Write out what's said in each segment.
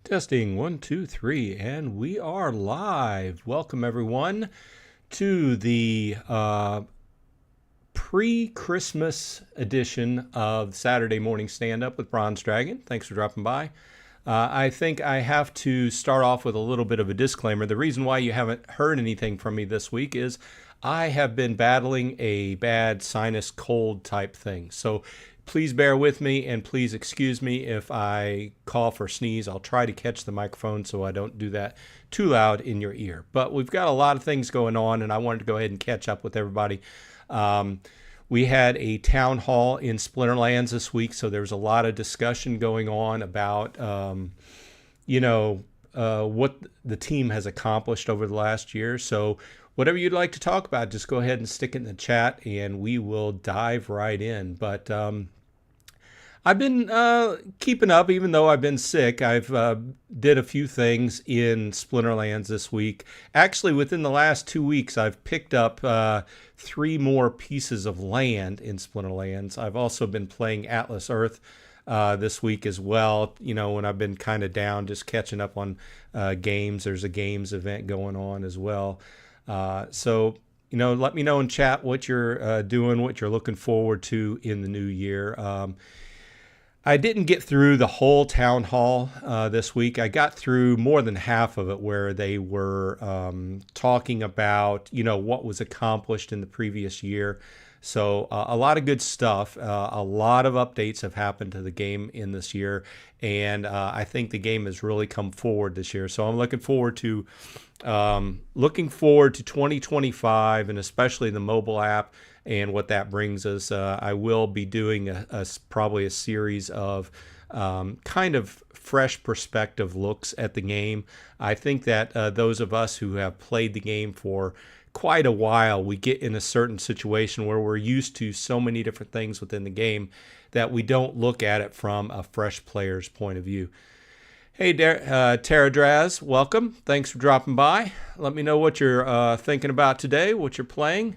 Testing 1, 2, 3, and we are live. Welcome everyone to the pre-Christmas edition of Saturday Morning Stand-Up with Bronze Dragon. Thanks for dropping by. I think I have to start off with a little bit of a disclaimer. The reason why you haven't heard anything from me this week is I have been battling a bad sinus cold type thing. So please bear with me and please excuse me if I cough or sneeze. I'll try to catch the microphone so I don't do that too loud in your ear. But we've got a lot of things going on and I wanted to go ahead and catch up with everybody. We had a town hall in Splinterlands this week, so there was a lot of discussion going on about, what the team has accomplished over the last year. So whatever you'd like to talk about, just go ahead and stick it in the chat and we will dive right in. But I've been keeping up, even though I've been sick. I've did a few things in Splinterlands this week. Actually, within the last 2 weeks, I've picked up 3 more pieces of land in Splinterlands. I've also been playing Atlas Earth this week as well. You know, when I've been kind of down, just catching up on games. There's a games event going on as well. So, let me know in chat what you're doing, what you're looking forward to in the new year. I didn't get through the whole town hall this week. I got through more than half of it where they were talking about, what was accomplished in the previous year. So a lot of good stuff. A lot of updates have happened to the game in this year. And I think the game has really come forward this year. So I'm looking forward to 2025 and especially the mobile app and what that brings us. I will be doing probably a series of kind of fresh perspective looks at the game. I think that those of us who have played the game for quite a while, we get in a certain situation where we're used to so many different things within the game that we don't look at it from a fresh player's point of view. Hey, Tara Draz, welcome. Thanks for dropping by. Let me know what you're thinking about today, what you're playing.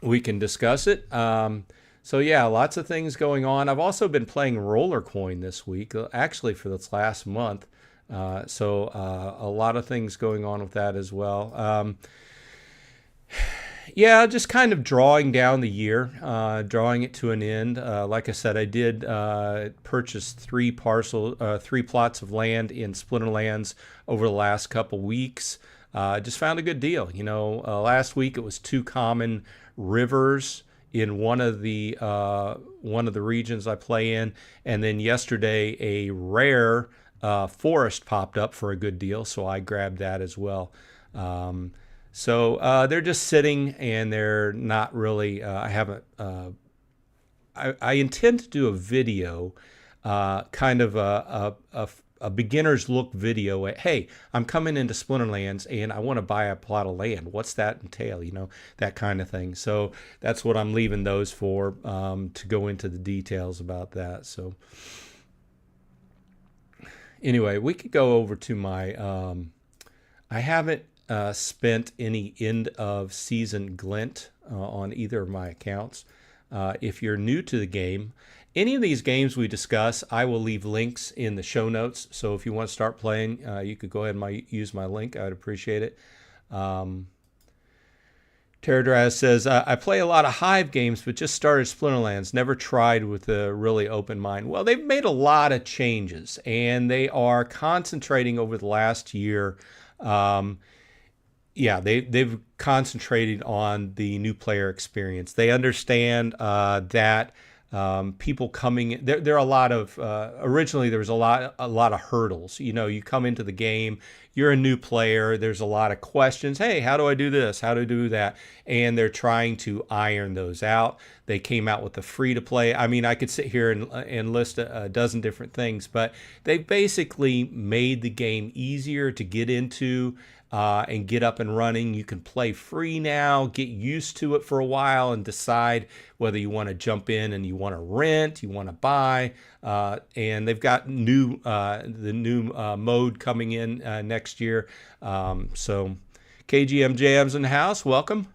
We can discuss it. So yeah, lots of things going on. I've also been playing Rollercoin this week, actually for this last month. So a lot of things going on with that as well. Yeah, just kind of drawing down the year, drawing it to an end. Like I said, I did purchase 3 plots of land in Splinterlands over the last couple weeks. Just found a good deal. Last week it was 2 common rivers in one of the regions I play in, and then yesterday a rare forest popped up for a good deal, so I grabbed that as well. So they're just sitting, and they're not really. I haven't. I intend to do a video, kind of a beginner's look video at, hey, I'm coming into Splinterlands and I want to buy a plot of land. What's that entail? That kind of thing. So that's what I'm leaving those for, to go into the details about that. So anyway, we could go over to my, I haven't spent any end of season glint on either of my accounts. If you're new to the game, any of these games we discuss, I will leave links in the show notes. So if you want to start playing, you could go ahead and use my link. I'd appreciate it. Terradraz says, I play a lot of Hive games, but just started Splinterlands. Never tried with a really open mind. Well, they've made a lot of changes, and they are concentrating over the last year. They've concentrated on the new player experience. They understand that people coming in, there are a lot of originally there was a lot of hurdles. You come into the game, you're a new player, there's a lot of questions. Hey, how do I do this? How do I do that? And they're trying to iron those out. They came out with the free to play. I mean, I could sit here and list a dozen different things, but they basically made the game easier to get into and get up and running. You can play free now, get used to it for a while, and decide whether you want to jump in and you want to rent, you want to buy. And they've got the new mode coming in next year. So KGM Jams in the house, welcome.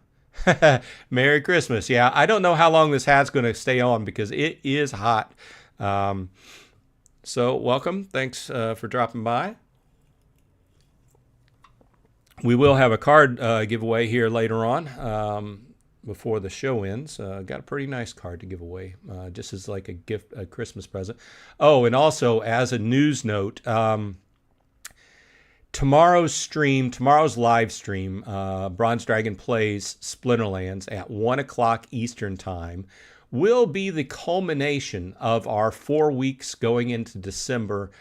Merry Christmas. Yeah, I don't know how long this hat's going to stay on because it is hot. So welcome. Thanks for dropping by. We will have a card giveaway here later on before the show ends. Got a pretty nice card to give away, just as like a gift, a Christmas present. Oh, and also as a news note, tomorrow's live stream, Bronze Dragon plays Splinterlands at 1 o'clock Eastern time, will be the culmination of our 4 weeks going into December,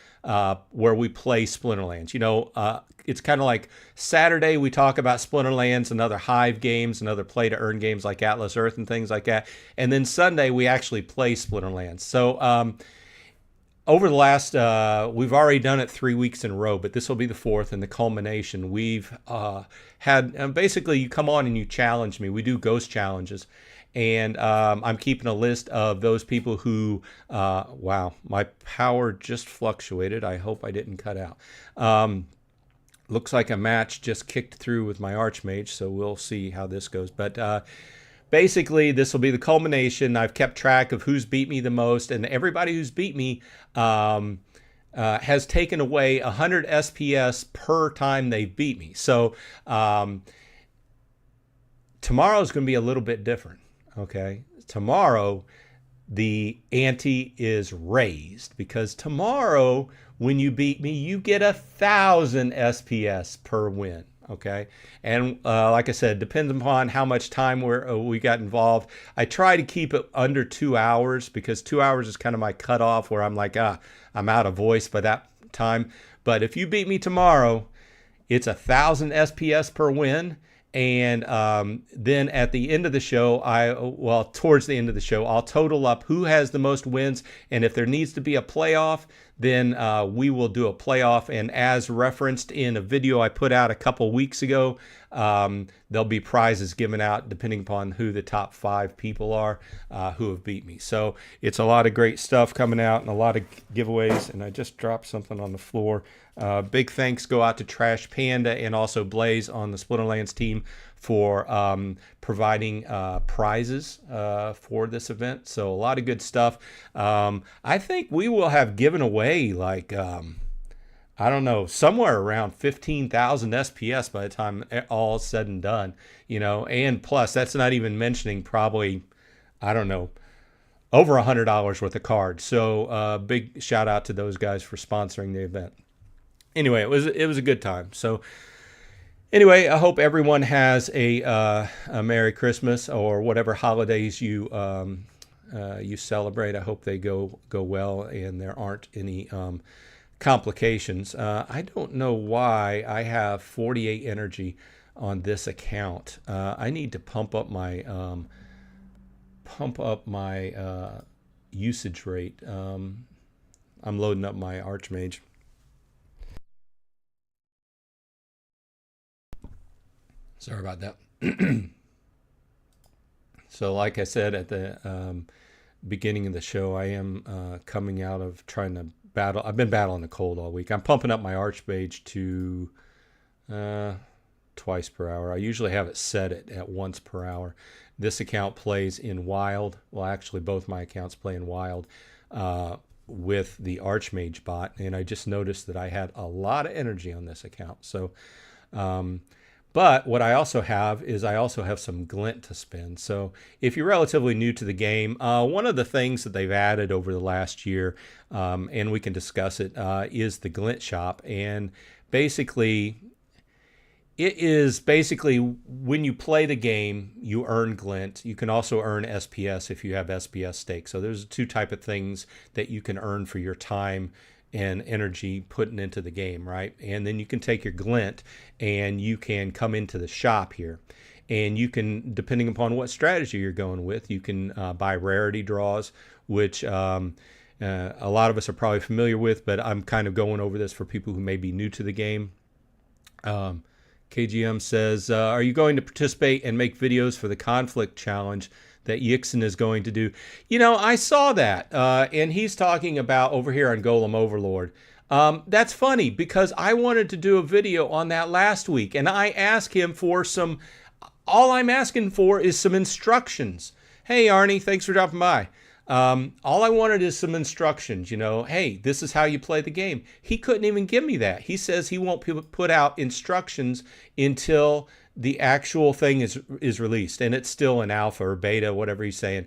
where we play Splinterlands. You know, it's kind of like Saturday we talk about Splinterlands and other Hive games and other play to earn games like Atlas Earth and things like that. And then Sunday we actually play Splinterlands. So over the last, we've already done it 3 weeks in a row, but this will be the fourth and the culmination. We've had, basically you come on and you challenge me. We do ghost challenges. And I'm keeping a list of those people who, wow, my power just fluctuated. I hope I didn't cut out. Looks like a match just kicked through with my Archmage, so we'll see how this goes. But basically, this will be the culmination. I've kept track of who's beat me the most, and everybody who's beat me has taken away 100 SPS per time they've beat me. So tomorrow is going to be a little bit different. Okay, tomorrow the ante is raised because tomorrow when you beat me, you get 1,000 SPS per win. Okay, and like I said, depends upon how much time we got involved. I try to keep it under 2 hours because 2 hours is kind of my cutoff where I'm like, I'm out of voice by that time. But if you beat me tomorrow, it's 1,000 SPS per win. And then at the end of the show, towards the end of the show, I'll total up who has the most wins. And if there needs to be a playoff, then we will do a playoff. And as referenced in a video I put out a couple weeks ago, there'll be prizes given out depending upon who the top 5 people are who have beat me. So it's a lot of great stuff coming out and a lot of giveaways. And I just dropped something on the floor. Big thanks go out to Trash Panda and also Blaze on the Splinterlands team for providing prizes for this event. So a lot of good stuff. I think we will have given away like, I don't know, somewhere around 15,000 SPS by the time all is said and done, you know, and plus that's not even mentioning probably, I don't know, over $100 worth of cards. So big shout out to those guys for sponsoring the event. Anyway, it was a good time. So anyway, I hope everyone has a Merry Christmas or whatever holidays you you celebrate. I hope they go well and there aren't any complications. I don't know why I have 48 energy on this account. I need to pump up my usage rate. I'm loading up my Archmage. Sorry about that. So like I said at the beginning of the show, I am coming out of trying to battle. I've been battling the cold all week. I'm pumping up my Archmage to twice per hour. I usually have it set at once per hour. This account plays in Wild. Well, actually, both my accounts play in Wild with the Archmage bot. And I just noticed that I had a lot of energy on this account. So but what I also have is I also have some glint to spend. So if you're relatively new to the game, one of the things that they've added over the last year, and we can discuss it, is the glint shop. And basically, it is basically when you play the game, you earn glint. You can also earn SPS if you have SPS stakes. So there's 2 type of things that you can earn for your time and energy putting into the game, right? And then you can take your glint and you can come into the shop here. And you can, depending upon what strategy you're going with, you can buy rarity draws, which a lot of us are probably familiar with, but I'm kind of going over this for people who may be new to the game. KGM says, are you going to participate and make videos for the conflict challenge that Yixon is going to do? You know, I saw that, and he's talking about over here on Golem Overlord. That's funny because I wanted to do a video on that last week, and I asked him for some, all I'm asking for is some instructions. Hey, Arnie, thanks for dropping by. All I wanted is some instructions, hey, this is how you play the game. He couldn't even give me that. He says he won't put out instructions until the actual thing is released, and it's still in alpha or beta, whatever he's saying.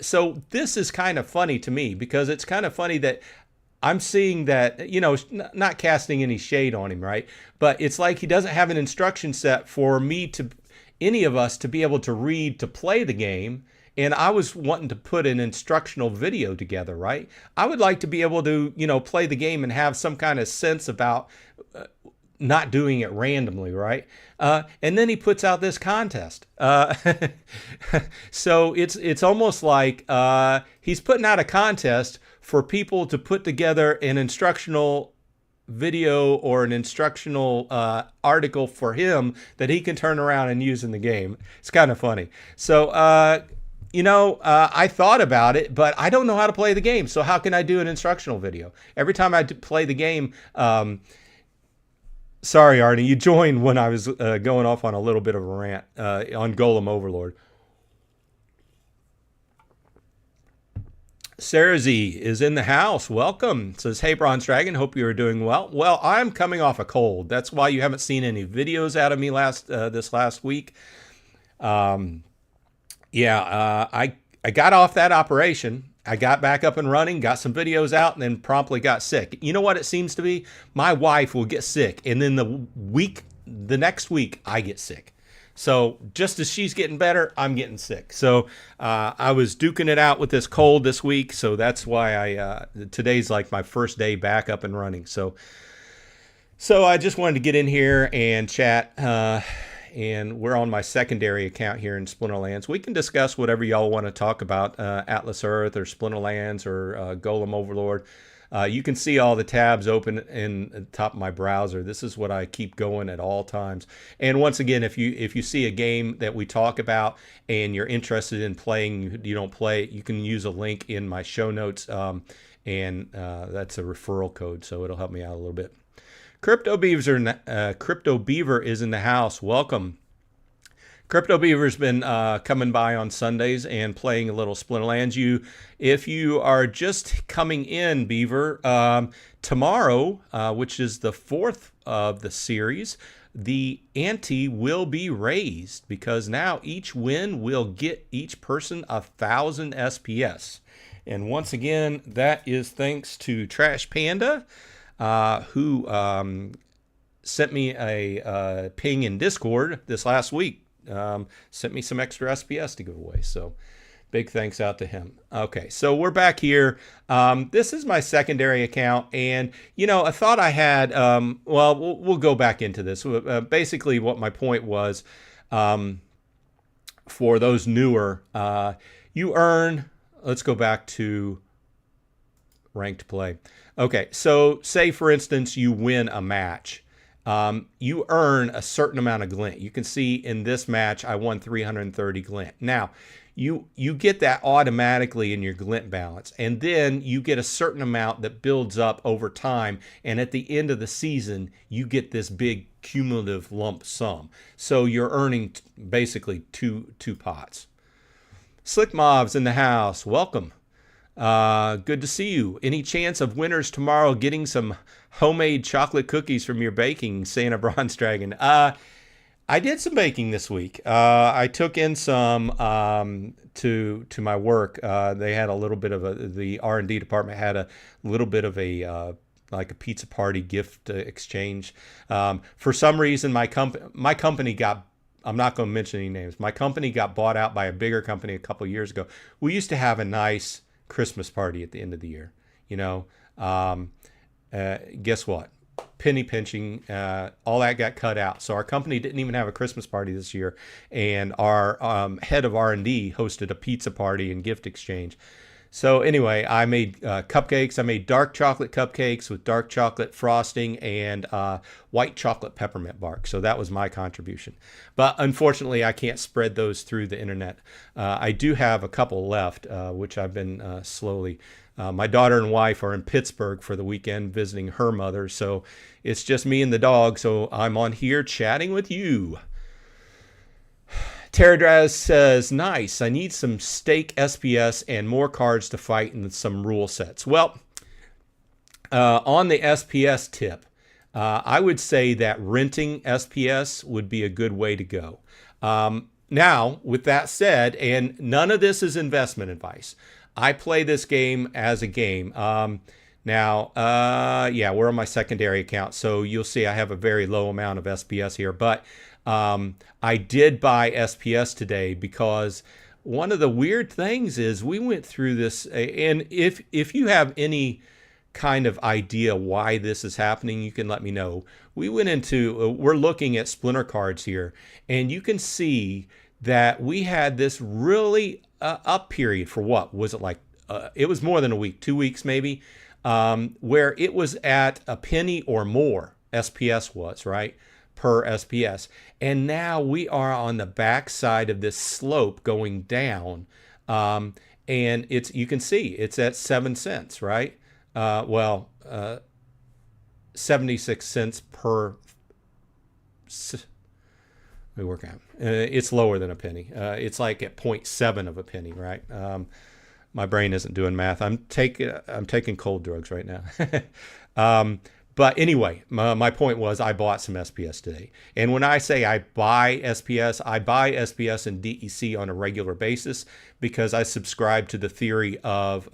So this is kind of funny to me, because it's kind of funny that I'm seeing that, not casting any shade on him, right? But it's like he doesn't have an instruction set for any of us to be able to read to play the game. And I was wanting to put an instructional video together, right? I would like to be able to, play the game and have some kind of sense about not doing it randomly, right? And then he puts out this contest. So it's almost like he's putting out a contest for people to put together an instructional video or an instructional article for him that he can turn around and use in the game. It's kind of funny. So, I thought about it, but I don't know how to play the game. So how can I do an instructional video? Every time I play the game, sorry, Arnie, you joined when I was going off on a little bit of a rant on Golem Overlord. Sarah Z is in the house. Welcome. Says, hey, Bronze Dragon, hope you are doing well. Well, I'm coming off a cold. That's why you haven't seen any videos out of me this last week. I got off that operation. I got back up and running, got some videos out, and then promptly got sick. You know what it seems to be? My wife will get sick, and then the next week, I get sick. So just as she's getting better, I'm getting sick. So I was duking it out with this cold this week, so that's why today's like my first day back up and running. So I just wanted to get in here and chat. And we're on my secondary account here in Splinterlands. We can discuss whatever y'all want to talk about, Atlas Earth or Splinterlands or Golem Overlord. You can see all the tabs open in the top of my browser. This is what I keep going at all times. And once again, if you see a game that we talk about and you're interested in playing, you don't play it, you can use a link in my show notes, and that's a referral code, so it'll help me out a little bit. Crypto Beaver is in the house. Welcome. Crypto Beaver's been coming by on Sundays and playing a little Splinterlands. If you are just coming in, Beaver, tomorrow, which is the 4th of the series, the ante will be raised, because now each win will get each person 1,000 SPS. And once again, that is thanks to Trash Panda, who sent me a ping in Discord this last week. Sent me some extra SPS to give away. So big thanks out to him. Okay, so we're back here. This is my secondary account. And, I thought I had, we'll go back into this. Basically, what my point was, for those newer, you earn, let's go back to ranked play. Okay, so say, for instance, you win a match. You earn a certain amount of glint. You can see in this match, I won 330 glint. Now, you get that automatically in your glint balance, and then you get a certain amount that builds up over time, and at the end of the season, you get this big cumulative lump sum. So you're earning basically two pots. Slick Mobs in the house. Welcome. Good to see you. Any chance of winners tomorrow getting some homemade chocolate cookies from your baking, Santa Bronze Dragon? I did some baking this week. I took in some to my work. They had a little bit of the R&D department had a little bit of a like a pizza party gift exchange. For some reason, my company got, I'm not going to mention any names. My company got bought out by a bigger company a couple of years ago. We used to have a nice Christmas party at the end of the year. Guess what? Penny pinching, all that got cut out. So our company didn't even have a Christmas party this year, and our head of R&D hosted a pizza party and gift exchange. So anyway, I made cupcakes. I made dark chocolate cupcakes with dark chocolate frosting and white chocolate peppermint bark. So that was my contribution. But unfortunately, I can't spread those through the internet. I do have a couple left, which I've been slowly. My daughter and wife are in Pittsburgh for the weekend visiting her mother. So it's just me and the dog. So I'm on here chatting with you. Terradraz says, nice. I need some stake SPS and more cards to fight and some rule sets. Well, on the SPS tip, I would say that renting SPS would be a good way to go. Now, with that said, and none of this is investment advice. I play this game as a game. Now, yeah, we're on my secondary account, so you'll see I have a very low amount of SPS here. But I did buy SPS today because one of the weird things is we went through this, and if you have any kind of idea why this is happening, you can let me know. We went into, we're looking at Splinter cards here, and you can see that we had this really up period for what was it like? It was more than a week, 2 weeks maybe, where it was at a penny or more. SPS was right per SPS, and now we are on the backside of this slope going down, and it's, you can see it's at 7 cents, right? 76 cents per. Let me work out. It's lower than a penny. It's like at 0.7 of a penny, right? My brain isn't doing math. I'm taking cold drugs right now. But anyway, my point was I bought some SPS today. And when I say I buy SPS and DEC on a regular basis because I subscribe to the theory of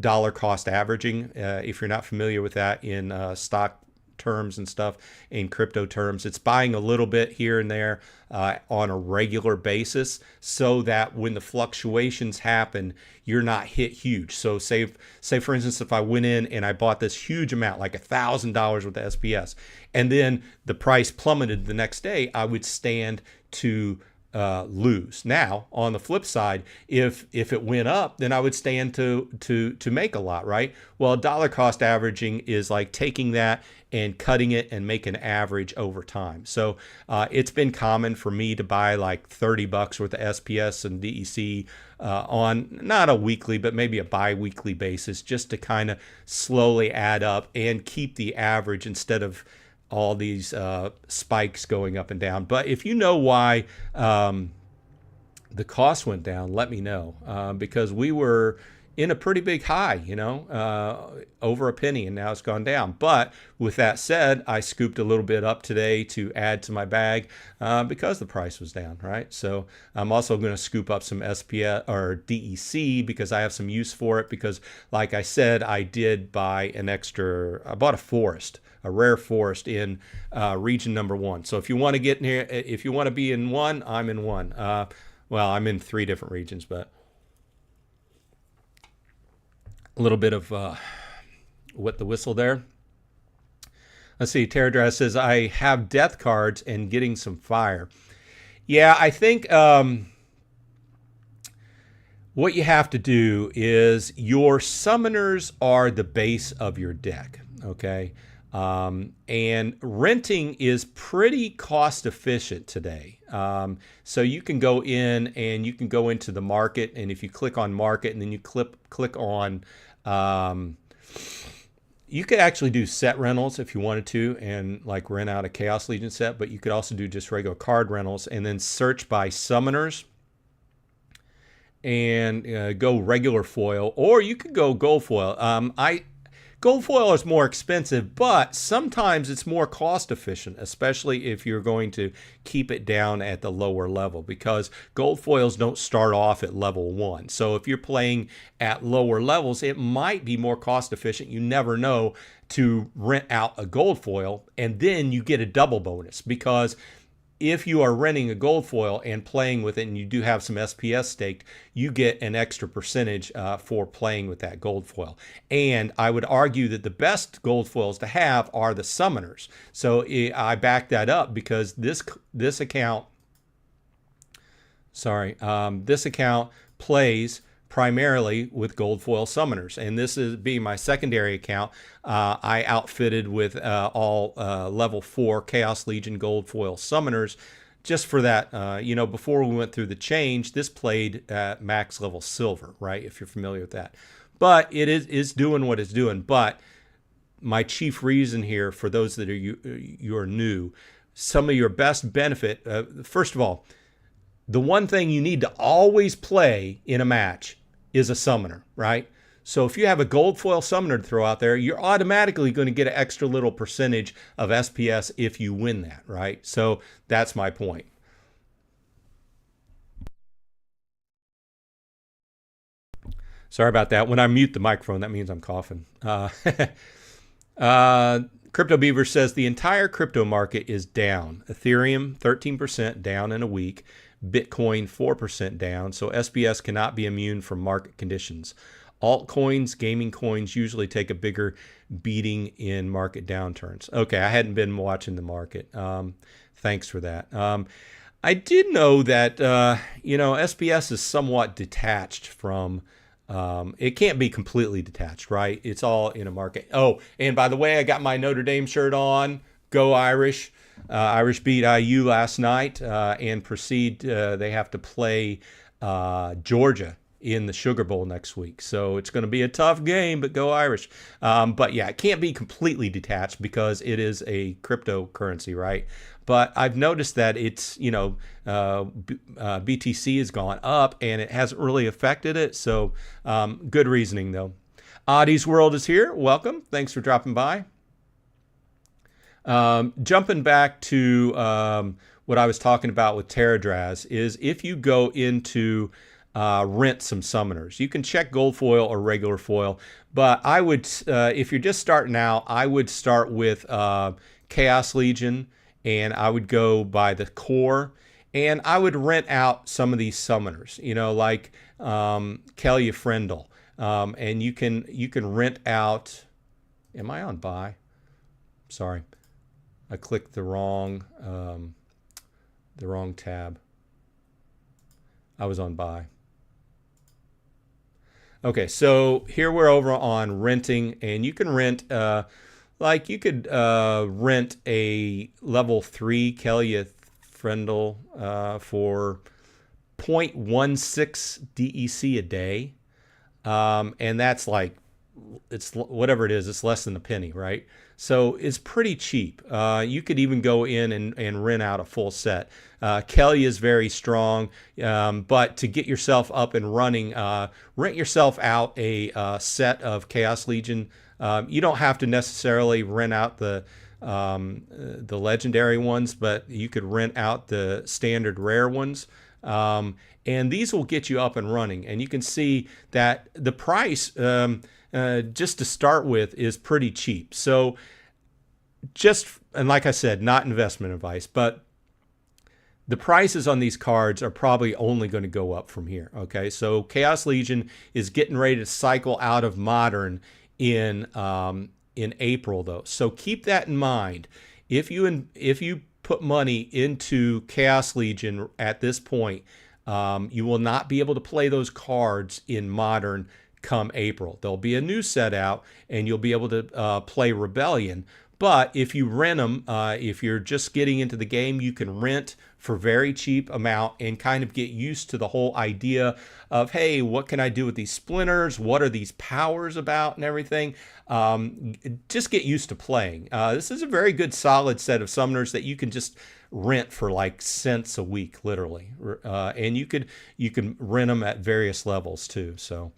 dollar cost averaging. If you're not familiar with that in stock terms and stuff, in crypto terms, it's buying a little bit here and there on a regular basis so that when the fluctuations happen, you're not hit huge. So say for instance, if I went in and I bought this huge amount, like $1,000 worth of SPS, and then the price plummeted the next day, I would stand to lose. Now, on the flip side, if it went up, then I would stand to make a lot, right? Well, dollar cost averaging is like taking that and cutting it and make an average over time. So it's been common for me to buy like $30 worth of SPS and DEC on not a weekly, but maybe a bi-weekly basis, just to kind of slowly add up and keep the average instead of all these spikes going up and down. But if you know why the cost went down, let me know, because we were in a pretty big high, over a penny, and now it's gone down. But with that said, I scooped a little bit up today to add to my bag because the price was down, right? So I'm also going to scoop up some SPS or DEC because I have some use for it, because like I said, I did buy I bought a rare forest in region number 1. So if you want to get in here, if you want to be in one, I'm in one. Well, I'm in 3 different regions, but a little bit of wet the whistle there. Let's see. Terradraz says, I have death cards and getting some fire. Yeah, I think what you have to do is your summoners are the base of your deck, okay? And renting is pretty cost efficient today. So you can go in and you can go into the market, and if you click on market and then you click on, you could actually do set rentals if you wanted to and like rent out a Chaos Legion set, but you could also do just regular card rentals and then search by summoners and go regular foil, or you could go gold foil. Gold foil is more expensive, but sometimes it's more cost efficient, especially if you're going to keep it down at the lower level, because gold foils don't start off at level 1. So if you're playing at lower levels, it might be more cost efficient. You never know, to rent out a gold foil, and then you get a double bonus, because if you are renting a gold foil and playing with it and you do have some SPS staked, you get an extra percentage for playing with that gold foil. And I would argue that the best gold foils to have are the summoners. So I back that up because this account plays primarily with gold foil summoners, and this is being my secondary account. I outfitted with all level 4 Chaos Legion gold foil summoners, just for that. Before we went through the change, this played at max level silver, right? If you're familiar with that, but it is doing what it's doing. But my chief reason here, for those that you are new, some of your best benefit, first of all, the one thing you need to always play in a match is a summoner, right? So if you have a gold foil summoner to throw out there, you're automatically going to get an extra little percentage of SPS if you win that, right? So that's my point. Sorry about that. When I mute the microphone, that means I'm coughing. Crypto Beaver says the entire crypto market is down. Ethereum 13% down in a week. Bitcoin 4% down. So SPS cannot be immune from market conditions. Altcoins, gaming coins usually take a bigger beating in market downturns. Okay, I hadn't been watching the market. Thanks for that. I did know that SPS is somewhat detached from. It can't be completely detached, right? It's all in a market. Oh, and by the way, I got my Notre Dame shirt on. Go Irish. Irish beat IU last night and proceed. They have to play Georgia in the Sugar Bowl next week. So it's going to be a tough game, but go Irish. But yeah, it can't be completely detached because it is a cryptocurrency, right? But I've noticed that it's, BTC has gone up and it hasn't really affected it. So good reasoning, though. Oddie's World is here. Welcome. Thanks for dropping by. Jumping back to what I was talking about with Terradraz is if you go into rent some summoners. You can check gold foil or regular foil, but I would, if you're just starting out, I would start with Chaos Legion, and I would go by the core, and I would rent out some of these summoners, like Kelly Friendle, and you can rent out. Am I on buy? Sorry, I clicked the wrong tab. I was on buy. Okay, so here we're over on renting, and you can rent, you could rent a level 3 Kelly Friendle for 0.16 DEC a day, and that's like, it's whatever it is, it's less than a penny, right? So it's pretty cheap. You could even go in and rent out a full set. Kelly is very strong, but to get yourself up and running, rent yourself out a set of Chaos Legion. You don't have to necessarily rent out the legendary ones, but you could rent out the standard rare ones. And these will get you up and running. And you can see that the price, just to start with, is pretty cheap. So and like I said, not investment advice, but the prices on these cards are probably only going to go up from here. Okay, so Chaos Legion is getting ready to cycle out of Modern in April, though. So keep that in mind. If you put money into Chaos Legion at this point, you will not be able to play those cards in Modern come April. There'll be a new set out, and you'll be able to play Rebellion. But if you rent them, if you're just getting into the game, you can rent for very cheap amount and kind of get used to the whole idea of, hey, what can I do with these splinters? What are these powers about and everything? Just get used to playing. This is a very good solid set of summoners that you can just rent for like cents a week, literally. And you can rent them at various levels too. So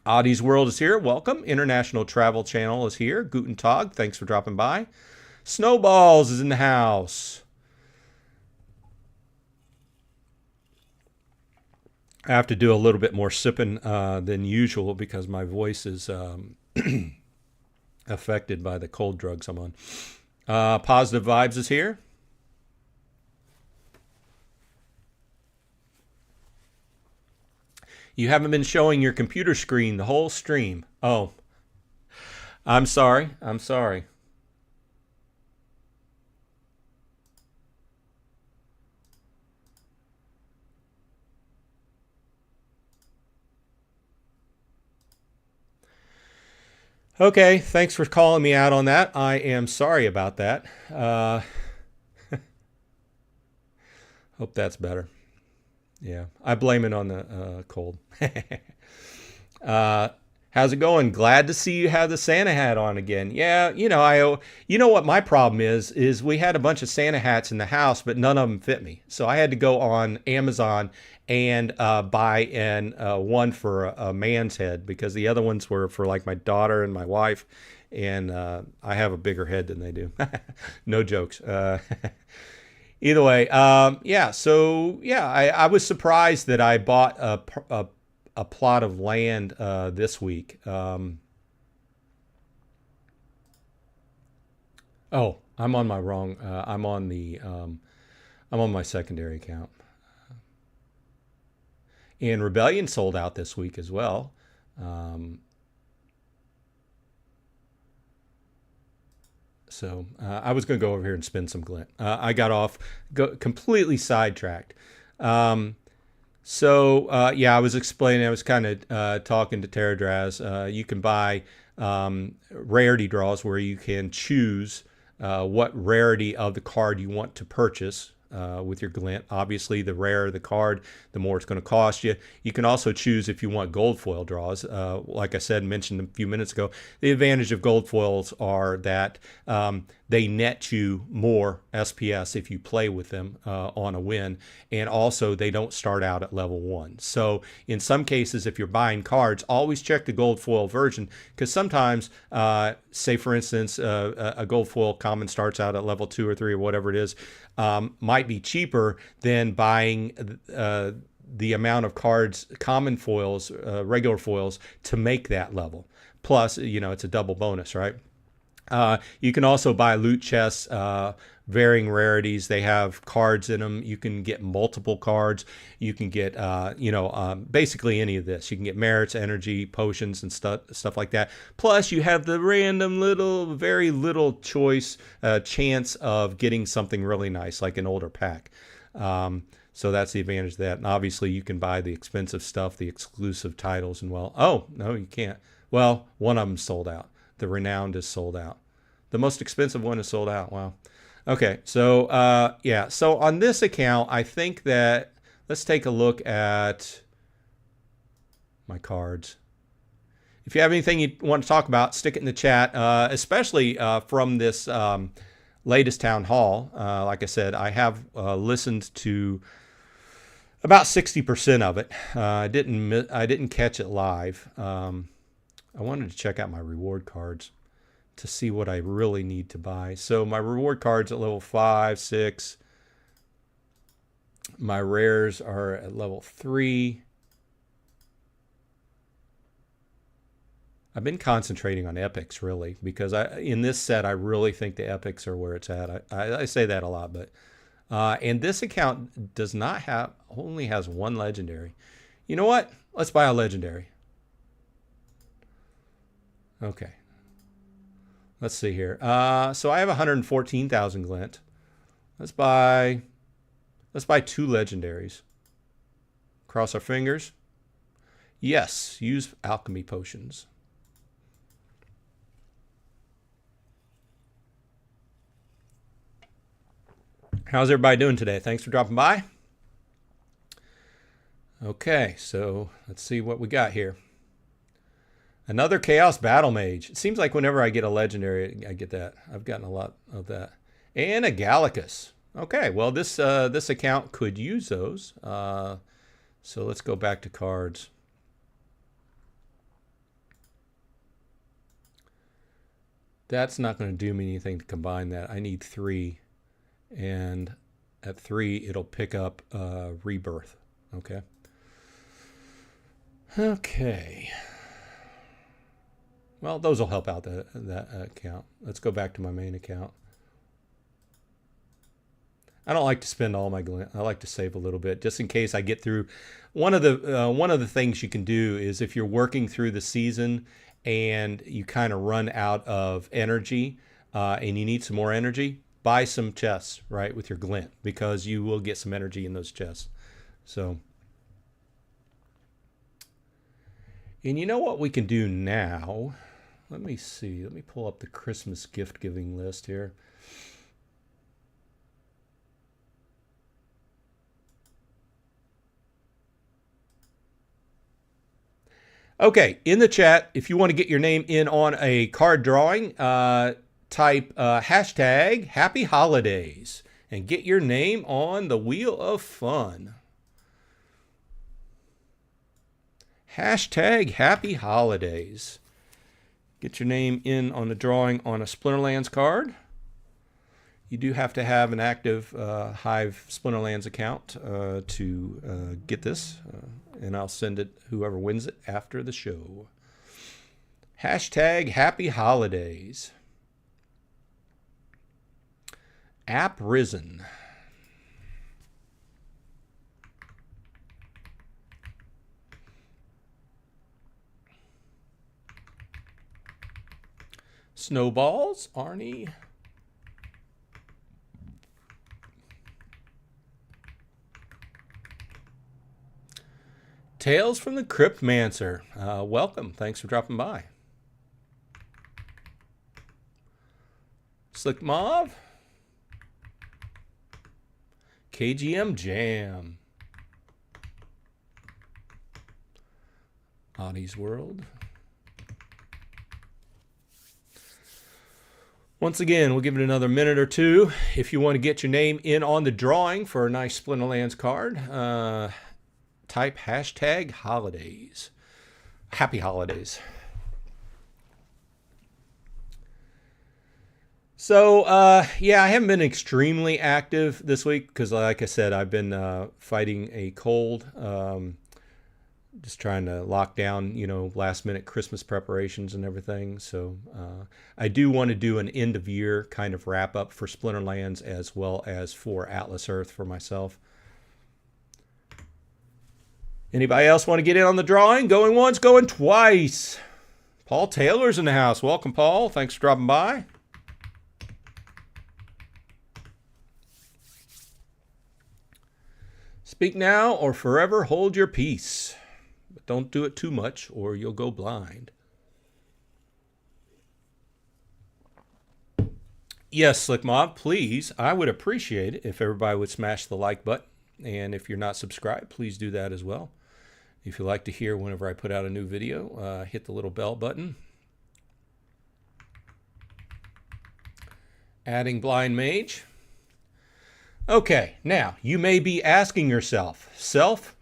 Audie's World is here. Welcome. International Travel Channel is here. Guten Tag. Thanks for dropping by. Snowballs is in the house. I have to do a little bit more sipping than usual because my voice is affected by the cold drugs I'm on. Positive Vibes is here. You haven't been showing your computer screen the whole stream. Oh, I'm sorry. I'm sorry. Okay, thanks for calling me out on that. I am sorry about that. Hope that's better. Yeah, I blame it on the cold. How's it going? Glad to see you have the Santa hat on again. Yeah, you know what my problem is we had a bunch of Santa hats in the house, but none of them fit me. So I had to go on Amazon and buy one for a man's head because the other ones were for like my daughter and my wife, and I have a bigger head than they do. No jokes. Either way, yeah. So yeah, I was surprised that I bought a plot of land this week. Oh, I'm on my wrong. I'm on my secondary account. And Rebellion sold out this week as well. Um, I was going to go over here and spin some glint. I got completely sidetracked. Um, yeah, I was explaining. I was kind of talking to Terradraz. You can buy rarity draws where you can choose what rarity of the card you want to purchase with your glint. Obviously, the rarer the card, the more it's going to cost you. You can also choose if you want gold foil draws. Like I said, mentioned a few minutes ago, the advantage of gold foils are that they net you more SPS if you play with them on a win, and also they don't start out at level 1. So in some cases, if you're buying cards, always check the gold foil version, because sometimes, say for instance, a gold foil common starts out at level 2 or 3 or whatever it is, might be cheaper than buying the amount of cards, common foils, regular foils, to make that level. Plus, it's a double bonus, right? You can also buy loot chests, varying rarities. They have cards in them. You can get multiple cards. You can get, basically any of this. You can get merits, energy, potions, and stuff like that. Plus, you have the random very little chance of getting something really nice, like an older pack. So that's the advantage of that. And obviously, you can buy the expensive stuff, the exclusive titles, and oh, no, you can't. Well, one of them sold out. The Renowned is sold out. The most expensive one is sold out. Wow. Okay, so yeah. So on this account, I think that let's take a look at my cards. If you have anything you want to talk about, stick it in the chat, especially from this latest town hall. Like I said, I have listened to about 60% of it. I didn't catch it live. I wanted to check out my reward cards to see what I really need to buy. So my reward cards at level 5, 6. My rares are at level 3. I've been concentrating on epics really, because in this set I really think the epics are where it's at. I say that a lot, but and this account does not have, only has one legendary. You know what? Let's buy a legendary. Okay. Let's see here. So I have 114,000 glint. Let's buy 2 legendaries. Cross our fingers. Yes, use alchemy potions. How's everybody doing today? Thanks for dropping by. Okay, so let's see what we got here. Another Chaos Battle Mage. It seems like whenever I get a legendary, I get that. I've gotten a lot of that. And a Gallicus. Okay, well, this account could use those. So let's go back to cards. That's not going to do me anything to combine that. I need 3. And at 3, it'll pick up Rebirth. Okay. Okay. Well, those will help out that account. Let's go back to my main account. I don't like to spend all my glint. I like to save a little bit just in case I get through. One of the things you can do is if you're working through the season and you kind of run out of energy and you need some more energy, buy some chests, right, with your glint, because you will get some energy in those chests. So, and you know what we can do now? Let me see. Let me pull up the Christmas gift giving list here. Okay, in the chat, if you want to get your name in on a card drawing, type hashtag Happy Holidays and get your name on the Wheel of Fun. Hashtag Happy Holidays. Get your name in on the drawing on a Splinterlands card. You do have to have an active Hive Splinterlands account to get this, and I'll send it whoever wins it after the show. Hashtag Happy Holidays. App Risen. Snowballs, Arnie. Tales from the Cryptmancer. Welcome. Thanks for dropping by. Slick Mauve. KGM Jam. Oddie's World. Once again, we'll give it another minute or two. If you want to get your name in on the drawing for a nice Splinterlands card, type hashtag holidays. Happy holidays. So, yeah, I haven't been extremely active this week because, like I said, I've been fighting a cold. Just trying to lock down, last minute Christmas preparations and everything. So I do want to do an end of year kind of wrap up for Splinterlands as well as for Atlas Earth for myself. Anybody else want to get in on the drawing? Going once, going twice. Paul Taylor's in the house. Welcome, Paul. Thanks for dropping by. Speak now or forever hold your peace. But don't do it too much or you'll go blind. Yes, Slick Mob, please. I would appreciate it if everybody would smash the like button. And if you're not subscribed, please do that as well. If you like to hear whenever I put out a new video, hit the little bell button. Adding Blind Mage. Okay, now you may be asking yourself,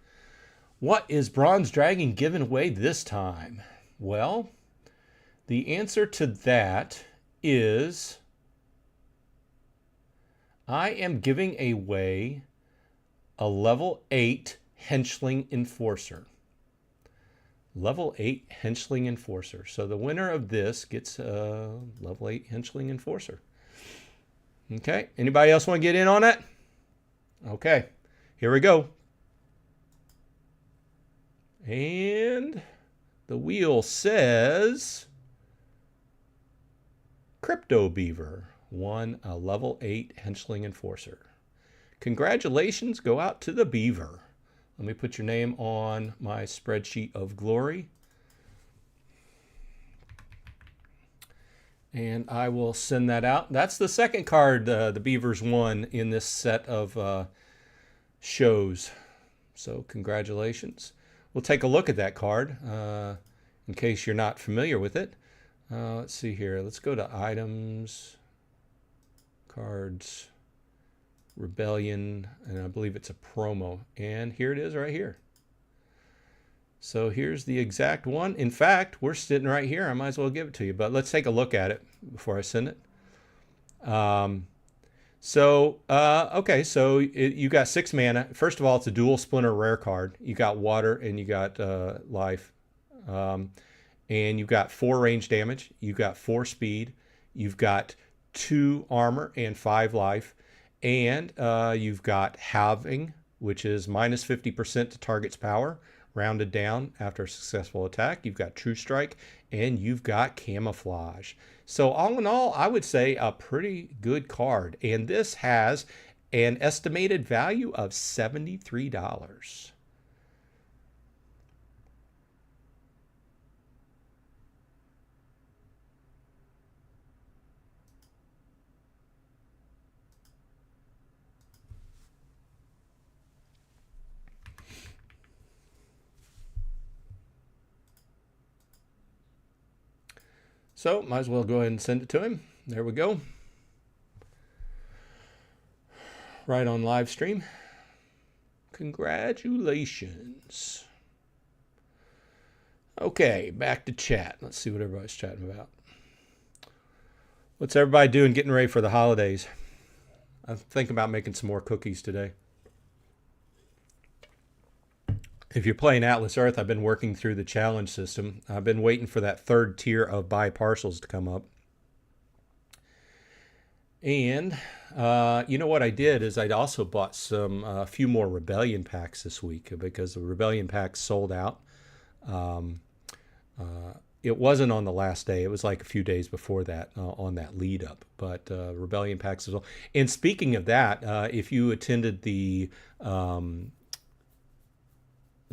what is Bronze Dragon giving away this time? Well, the answer to that is I am giving away a level 8 Henchling Enforcer. Level 8 Henchling Enforcer. So the winner of this gets a level 8 Henchling Enforcer. Okay, anybody else want to get in on it? Okay, here we go. And the wheel says Crypto Beaver won a level 8 Henchling Enforcer. Congratulations go out to the Beaver. Let me put your name on my spreadsheet of glory. And I will send that out. That's the second card the Beavers won in this set of shows. So congratulations. We'll take a look at that card in case you're not familiar with it. Let's see here. Let's go to items, cards, Rebellion, and I believe it's a promo. And here it is right here. So here's the exact one. In fact, we're sitting right here. I might as well give it to you, but let's take a look at it before I send it. Okay, so you got 6 mana. First of all, it's a dual splinter rare card. You got water and you got life. And you've got 4 range damage. You've got 4 speed. You've got 2 armor and 5 life. And you've got halving, which is minus 50% to target's power, rounded down after a successful attack. You've got True Strike, and you've got Camouflage. So all in all, I would say a pretty good card. And this has an estimated value of $73. So might as well go ahead and send it to him. There we go. Right on live stream. Congratulations. Okay, back to chat. Let's see what everybody's chatting about. What's everybody doing getting ready for the holidays? I'm thinking about making some more cookies today. If you're playing Atlas Earth, I've been working through the challenge system. I've been waiting for that third tier of buy parcels to come up. And you know what I did is I'd also bought a few more Rebellion packs this week because the Rebellion packs sold out. It wasn't on the last day. It was like a few days before that on that lead up. But Rebellion packs as well. And speaking of that, if you attended the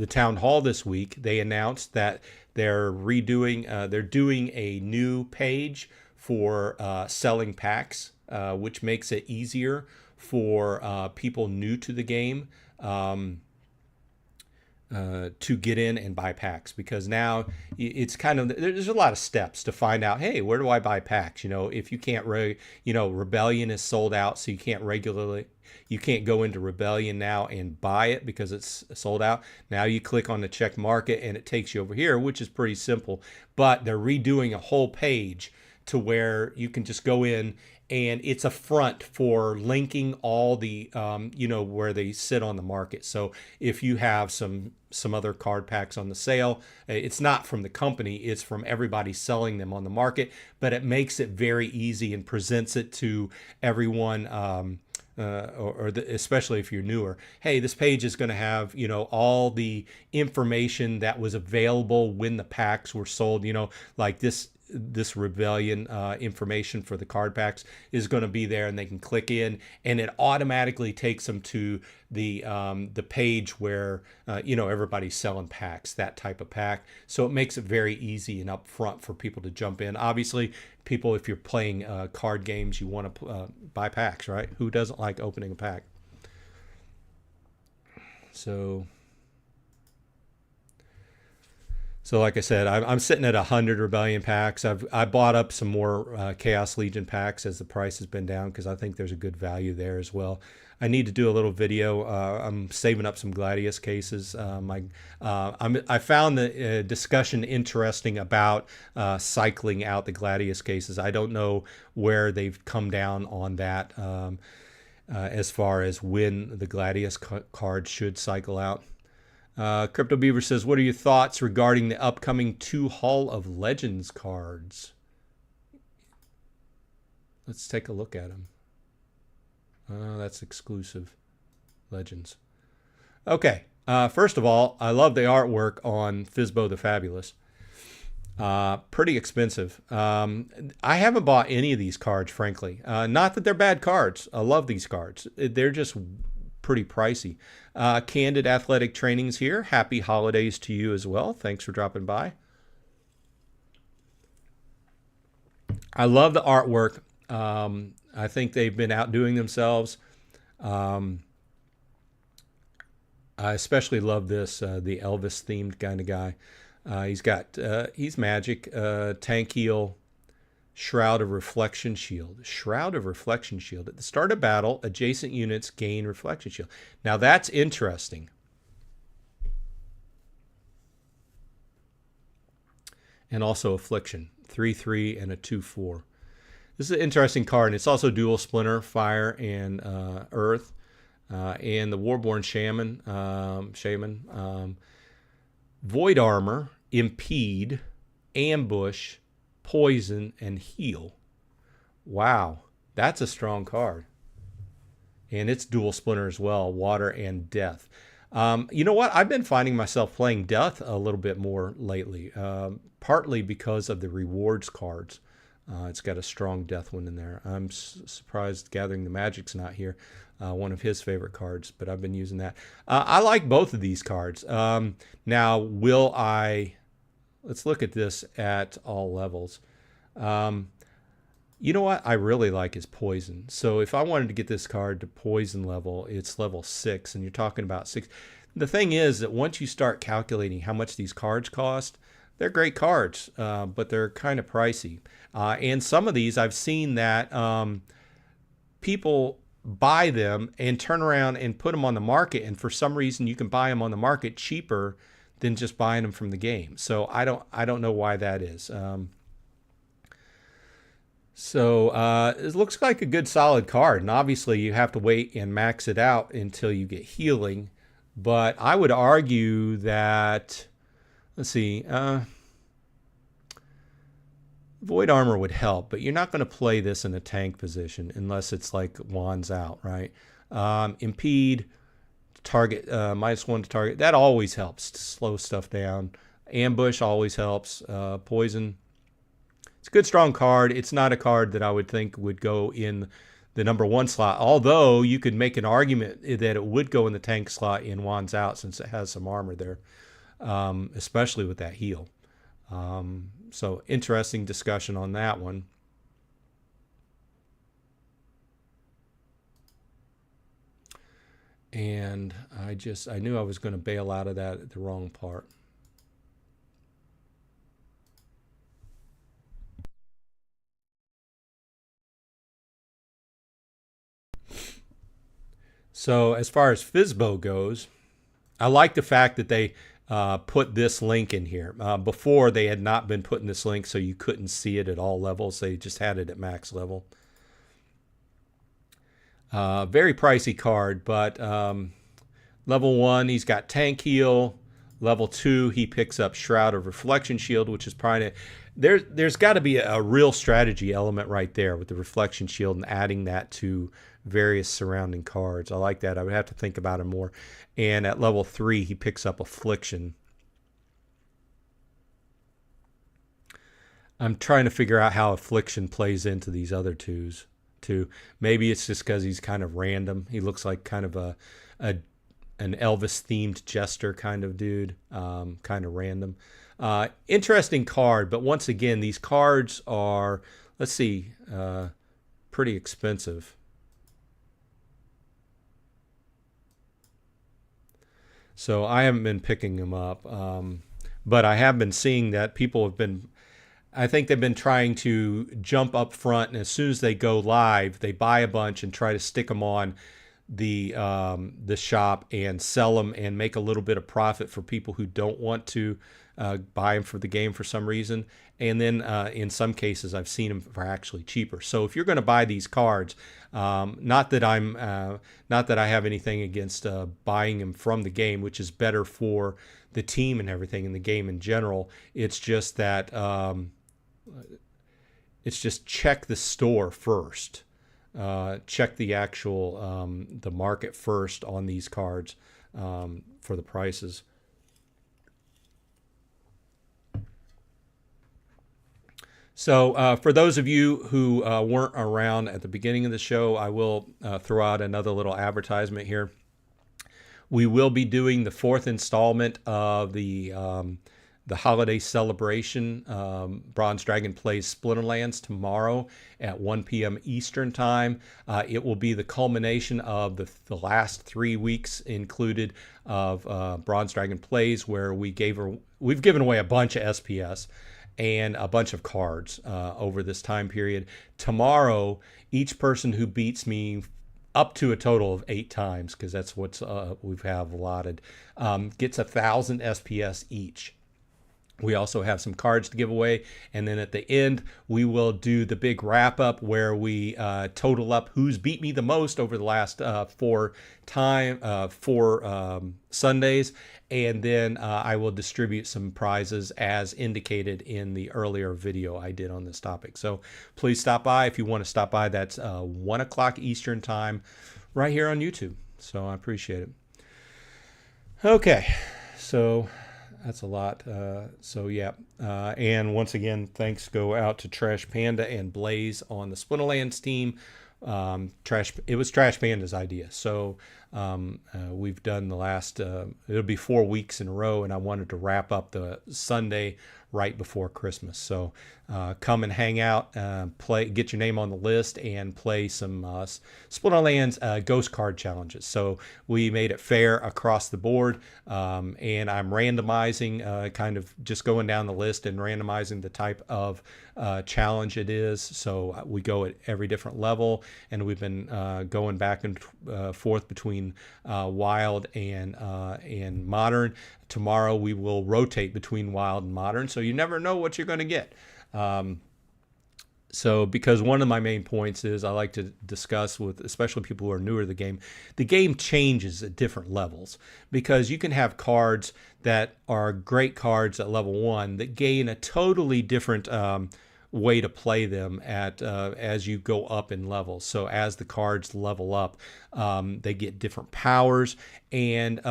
town hall this week, they announced that they're doing a new page for selling packs, which makes it easier for people new to the game to get in and buy packs, because now it's kind of, there's a lot of steps to find out, hey, where do I buy packs? You know, if you can't, Rebellion is sold out, so you can't go into Rebellion now and buy it because it's sold out. Now you click on the check market and it takes you over here, which is pretty simple, but they're redoing a whole page to where you can just go in and it's a front for linking all the, where they sit on the market. So if you have some other card packs on the sale, it's not from the company, it's from everybody selling them on the market, but it makes it very easy and presents it to everyone, especially if you're newer. Hey, this page is going to have, all the information that was available when the packs were sold, like this Rebellion information for the card packs is going to be there, and they can click in and it automatically takes them to the page where everybody's selling packs, that type of pack. So it makes it very easy and upfront for people to jump in. Obviously, people, if you're playing card games, you want to buy packs, right? Who doesn't like opening a pack? So like I said, I'm sitting at 100 Rebellion packs. I bought up some more Chaos Legion packs as the price has been down, because I think there's a good value there as well. I need to do a little video. I'm saving up some Gladius cases. I found the discussion interesting about cycling out the Gladius cases. I don't know where they've come down on that as far as when the Gladius card should cycle out. Crypto Beaver says, what are your thoughts regarding the upcoming 2 Hall of Legends cards? Let's take a look at them. That's exclusive Legends. Okay. First of all, I love the artwork on Fizbo the Fabulous. Pretty expensive. I haven't bought any of these cards, frankly. Not that they're bad cards. I love these cards. They're just pretty pricey. Candid Athletic Trainings here. Happy holidays to you as well. Thanks for dropping by. I love the artwork. I think they've been outdoing themselves. I especially love this, the Elvis themed kind of guy. He's magic, tank heal, Shroud of Reflection Shield. Shroud of Reflection Shield. At the start of battle, adjacent units gain Reflection Shield. Now that's interesting. And also Affliction. 3/3 and a 2/4. This is an interesting card. And it's also dual Splinter, Fire, and Earth. And the Warborn Shaman. Void Armor, Impede, Ambush, Poison, and Heal. Wow, that's a strong card. And it's dual Splinter as well, Water and Death. You know what? I've been finding myself playing Death a little bit more lately, partly because of the rewards cards. It's got a strong Death one in there. I'm surprised Gathering the Magic's not here. One of his favorite cards, but I've been using that. I like both of these cards. Now, will I... Let's look at this at all levels. You know what I really like is Poison. So if I wanted to get this card to Poison level, it's level 6, and you're talking about 6. The thing is that once you start calculating how much these cards cost, they're great cards, but they're kind of pricey. And some of these I've seen that people buy them and turn around and put them on the market, and for some reason you can buy them on the market cheaper than just buying them from the game. So I don't know why that is. It looks like a good solid card, and obviously you have to wait and max it out until you get healing. But I would argue that, let's see, Void Armor would help, but you're not going to play this in a tank position unless it's like wands out, right? Impede, target, -1 to target, that always helps to slow stuff down. Ambush always helps. Poison, it's a good strong card. It's not a card that I would think would go in the #1 slot, although you could make an argument that it would go in the tank slot in wands out since it has some armor there, especially with that heal. So interesting discussion on that one. And I knew I was going to bail out of that at the wrong part. So as far as Fizbo goes, I like the fact that they put this link in here. Before, they had not been putting this link, so you couldn't see it at all levels. They just had it at max level. Very pricey card, but level 1, he's got tank heal. Level 2, he picks up Shroud of Reflection Shield, which is probably... There's got to be a real strategy element right there with the Reflection Shield and adding that to various surrounding cards. I like that. I would have to think about it more. And at level 3, he picks up Affliction. I'm trying to figure out how Affliction plays into these other twos, too. Maybe it's just because he's kind of random. He looks like kind of an Elvis-themed jester kind of dude, kind of random. Interesting card, but once again, these cards are, let's see, pretty expensive. So I haven't been picking them up, but I have been seeing that people have been, I think they've been trying to jump up front, and as soon as they go live, they buy a bunch and try to stick them on the shop and sell them and make a little bit of profit for people who don't want to buy them for the game for some reason. And then in some cases, I've seen them for actually cheaper. So if you're going to buy these cards, not that I have anything against buying them from the game, which is better for the team and everything in the game in general. It's just that it's just check the store first. Check the actual the market first on these cards for the prices. So for those of you who weren't around at the beginning of the show, I will throw out another little advertisement here. We will be doing the 4th installment of the holiday celebration. Bronze Dragon plays Splinterlands tomorrow at 1 p.m. Eastern time. It will be the culmination of the last 3 weeks included of Bronze Dragon plays, where we've given away a bunch of SPS and a bunch of cards over this time period. Tomorrow, each person who beats me up to a total of 8 times, because that's what we have allotted, gets 1,000 SPS each. We also have some cards to give away, and then at the end we will do the big wrap up where we total up who's beat me the most over the last 4 Sundays, and then I will distribute some prizes as indicated in the earlier video I did on this topic. So please stop by if you want to stop by. That's 1 o'clock Eastern time right here on YouTube. So I appreciate it. Okay, so that's a lot. And once again, thanks go out to Trash Panda and Blaze on the Splinterlands team. It was Trash Panda's idea. So We've done the last, it'll be 4 weeks in a row, and I wanted to wrap up the Sunday right before Christmas. So come and hang out, get your name on the list, and play some Splinterlands Ghost Card challenges. So we made it fair across the board, and I'm randomizing, kind of just going down the list and randomizing the type of challenge it is. So we go at every different level, and we've been going back and forth between wild and modern. Tomorrow we will rotate between wild and modern, so you never know what you're going to get. So because one of my main points is I like to discuss with especially people who are newer to the game changes at different levels, because you can have cards that are great cards at level 1 that gain a totally different way to play them at as you go up in levels. So as the cards level up, they get different powers, and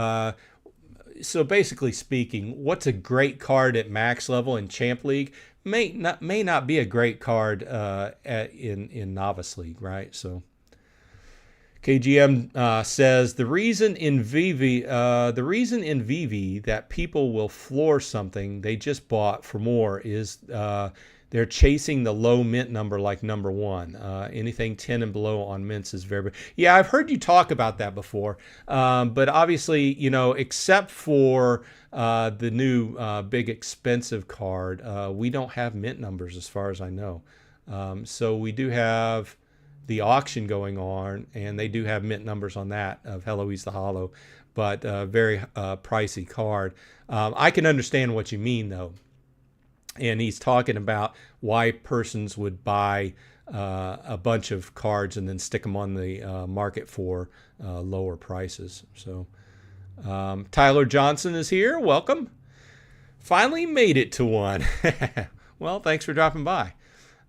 so basically speaking, what's a great card at max level in Champ League may not be a great card in Novice League, right? So KGM says the reason in VV that people will floor something they just bought for more is they're chasing the low mint number like number 1. Anything 10 and below on mints is very... Yeah, I've heard you talk about that before. But obviously, you know, except for the new big expensive card, we don't have mint numbers as far as I know. So we do have the auction going on, and they do have mint numbers on that of Heloise the Hollow, but very pricey card. I can understand what you mean, though. And he's talking about why persons would buy a bunch of cards and then stick them on the market for lower prices. So Tyler Johnson is here. Welcome. Finally made it to one. Well, thanks for dropping by.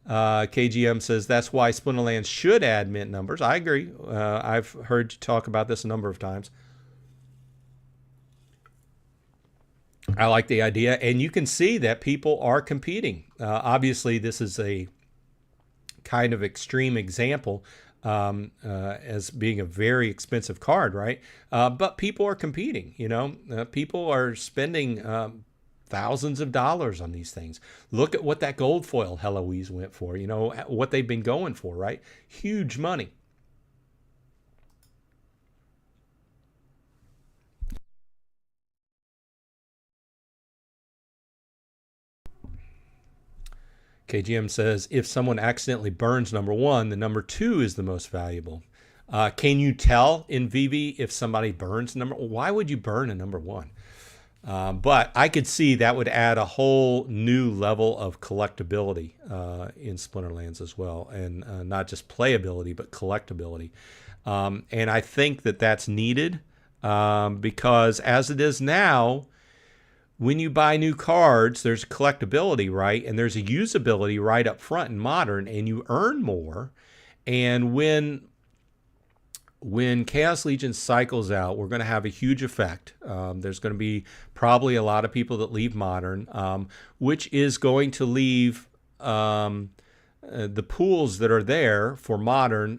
KGM says that's why Splinterlands should add mint numbers. I agree. I've heard you talk about this a number of times. I like the idea, and you can see that people are competing. Obviously, this is a kind of extreme example as being a very expensive card, right? But people are competing, you know. People are spending thousands of dollars on these things. Look at what that gold foil Heloise went for, you know, what they've been going for, right? Huge money. KGM says, if someone accidentally burns number 1, the number 2 is the most valuable. Can you tell in VV if somebody burns number? Why would you burn a number 1? But I could see that would add a whole new level of collectability in Splinterlands as well, and not just playability but collectability. And I think that that's needed because as it is now, when you buy new cards, there's collectability, right? And there's a usability right up front in Modern, and you earn more. And when Chaos Legion cycles out, we're going to have a huge effect. There's going to be probably a lot of people that leave Modern, which is going to leave the pools that are there for Modern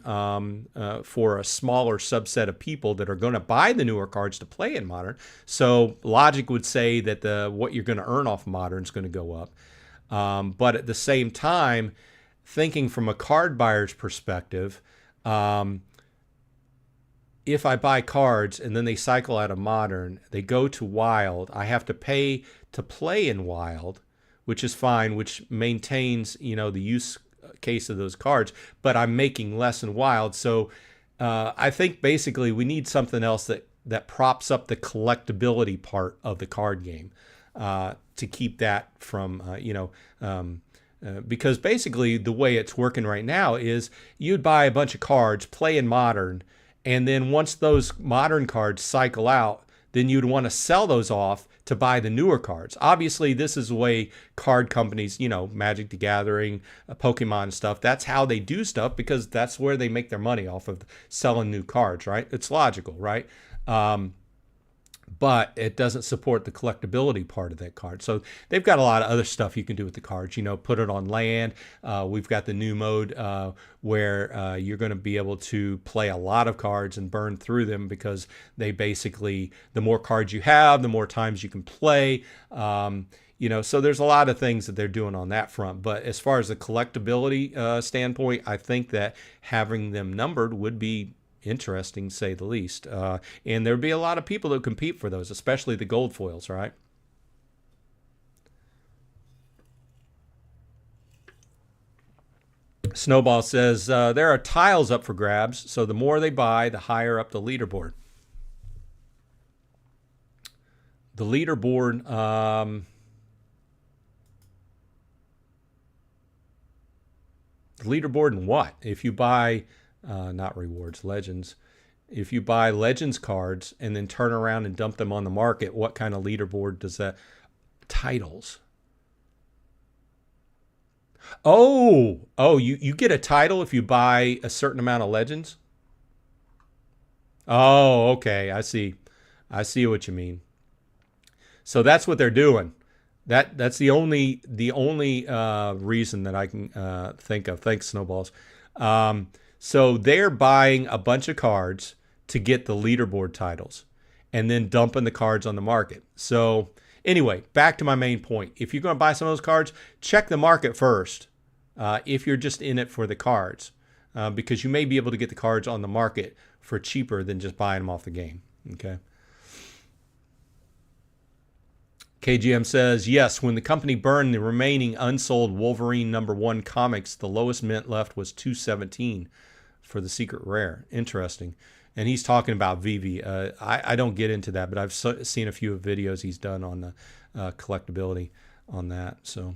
for a smaller subset of people that are going to buy the newer cards to play in Modern. So logic would say that what you're going to earn off Modern is going to go up. But at the same time, thinking from a card buyer's perspective, if I buy cards and then they cycle out of Modern, they go to Wild, I have to pay to play in Wild, which is fine, which maintains, you know, the use case of those cards, but I'm making less in Wild. So I think basically we need something else that props up the collectability part of the card game to keep that from, because basically the way it's working right now is you'd buy a bunch of cards, play in Modern, and then once those Modern cards cycle out, then you'd want to sell those off to buy the newer cards. Obviously, this is the way card companies, you know, Magic the Gathering, Pokemon and stuff, that's how they do stuff because that's where they make their money off of selling new cards, right? It's logical, right? but it doesn't support the collectability part of that card. So they've got a lot of other stuff you can do with the cards. You know, put it on land. We've got the new mode where you're going to be able to play a lot of cards and burn through them, because they basically, the more cards you have, the more times you can play. You know, so there's a lot of things that they're doing on that front. But as far as the collectability standpoint, I think that having them numbered would be interesting, to say the least. And there'd be a lot of people that compete for those, especially the gold foils, right? Snowball says there are tiles up for grabs, so the more they buy, the higher up the leaderboard. The leaderboard, in what? If you buy, not rewards, legends. If you buy legends cards and then turn around and dump them on the market, what kind of leaderboard does that? Titles. Oh, you get a title if you buy a certain amount of legends? Oh, okay, I see. I see what you mean. So that's what they're doing. That's the only reason that I can think of. Thanks, Snowballs. So they're buying a bunch of cards to get the leaderboard titles, and then dumping the cards on the market. So anyway, back to my main point. If you're going to buy some of those cards, check the market first. If you're just in it for the cards, because you may be able to get the cards on the market for cheaper than just buying them off the game. Okay. KGM says, yes, when the company burned the remaining unsold Wolverine #1 comics, the lowest mint left was $217 for the secret rare. Interesting. And he's talking about Vivi. I don't get into that, but I've seen a few videos he's done on the collectability on that. So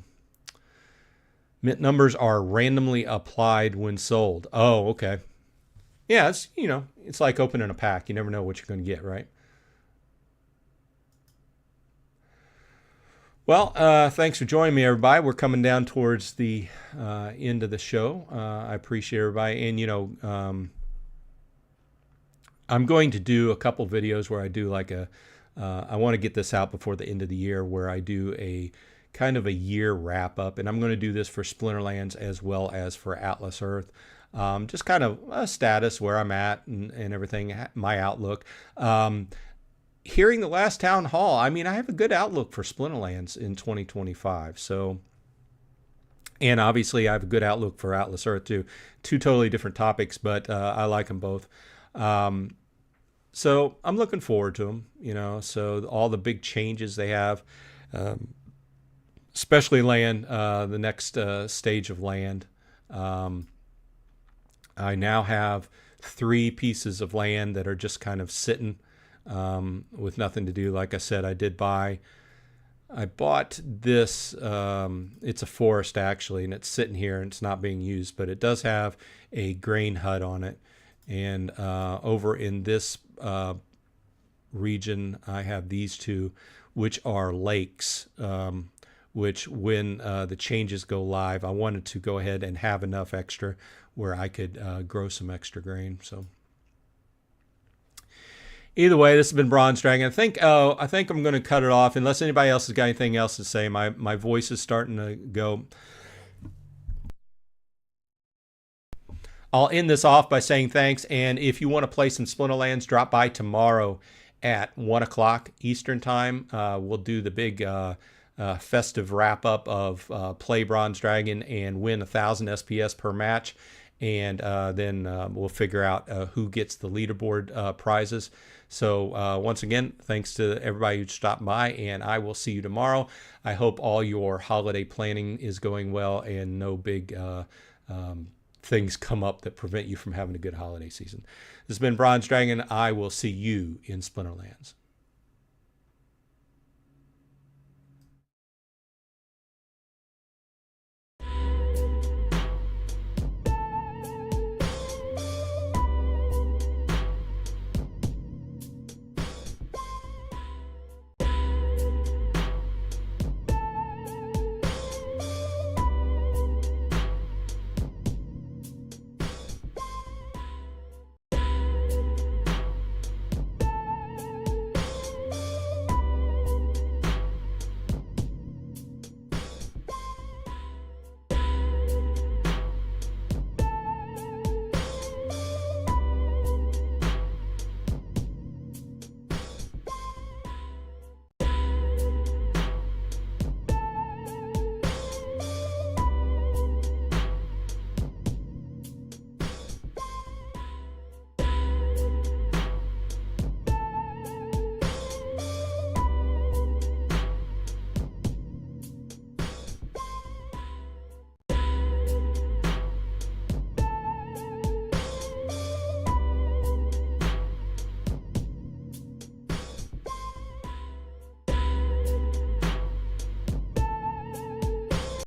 mint numbers are randomly applied when sold. Oh, okay. Yeah, it's, you know, it's like opening a pack. You never know what you're going to get, right? Well, thanks for joining me, everybody. We're coming down towards the end of the show. I appreciate everybody. And, you know, I'm going to do a couple videos where I do like I want to get this out before the end of the year, where I do a kind of a year wrap up. And I'm going to do this for Splinterlands as well as for Atlas Earth. Just kind of a status where I'm at and everything, my outlook. Hearing the last town hall, I mean, I have a good outlook for Splinterlands in 2025. So, and obviously I have a good outlook for Atlas Earth too. Two totally different topics, but I like them both. So I'm looking forward to them, you know, so all the big changes they have, especially land, the next stage of land. I now have 3 pieces of land that are just kind of sitting with nothing to do. Like I said, I bought this, it's a forest actually, and it's sitting here and it's not being used, but it does have a grain hut on it. And over in this region, I have these 2, which are lakes, which when the changes go live, I wanted to go ahead and have enough extra where I could grow some extra grain. So either way, this has been Bronze Dragon. I think I'm going to cut it off unless anybody else has got anything else to say. My voice is starting to go. I'll end this off by saying thanks. And if you want to play some Splinterlands, drop by tomorrow at 1 o'clock Eastern time. We'll do the big festive wrap up of play Bronze Dragon and win 1,000 SPS per match. And then we'll figure out who gets the leaderboard prizes. So once again, thanks to everybody who stopped by, and I will see you tomorrow. I hope all your holiday planning is going well and no big things come up that prevent you from having a good holiday season. This has been Bronze Dragon. I will see you in Splinterlands.